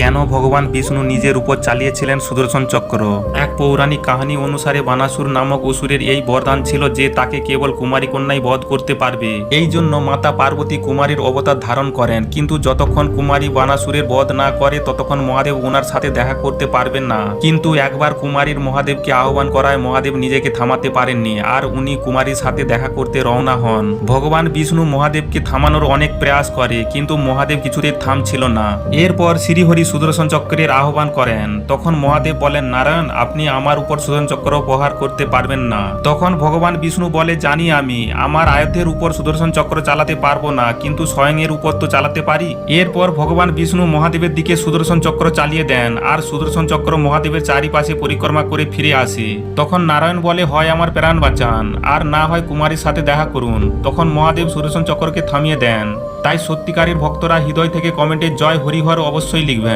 কেন ভগবান বিষ্ণু নিজের উপর চালিয়েছিলেন সুদর্শন চক্র? এক পৌরাণিক কাহিনী অনুসারে বানাসুর নামক অসুরের এই বরদান ছিল যে তাকে কেবল কুমারী কন্যাই বধ করতে পারবে। এই জন্য মাতা পার্বতী কুমারীর অবতার ধারণ করেন, কিন্তু যতক্ষণ কুমারী বানাসুরের বধ না করে ততক্ষণ মহাদেব ওনার সাথে দেখা করতে পারবেন না। কিন্তু একবার কুমারীর মহাদেবকে আহ্বান করায় মহাদেব নিজেকে থামাতে পারেননি, আর উনি কুমারীর সাথে দেখা করতে রওনা হন। ভগবান বিষ্ণু মহাদেবকে থামানোর অনেক প্রয়াস করে, কিন্তু মহাদেব কিছুতেই থামছিল না। এরপর শ্রীহরি সুদর্শন চক্রের আহ্বান করেন। তখন মহাদেব বলেন, নারায়ণ, আপনি আমার উপর সুদর্শন চক্র প্রহার করতে পারবেন না। তখন ভগবান বিষ্ণু বলে, জানি আমি আমার আয়ত্তের উপর সুদর্শন চক্র চালাতে পারবো না, কিন্তু স্বয়ং এর উপর তো চালাতে পারি। এরপর ভগবান বিষ্ণু মহাদেবের দিকে সুদর্শন চক্র চালিয়ে দেন, আর সুদর্শন চক্র মহাদেবের চারিপাশে পরিক্রমা করে ফিরে আসে। তখন নারায়ণ বলে, হয় আমার প্রাণ বাঁচান, আর না হয় কুমারীর সাথে দেখা করুন। তখন মহাদেব সুদর্শন চক্রকে থামিয়ে দেন। তাই সত্যিকারের ভক্তরা হৃদয় থেকে কমেন্টে জয় হরিহর অবশ্যই লিখবেন।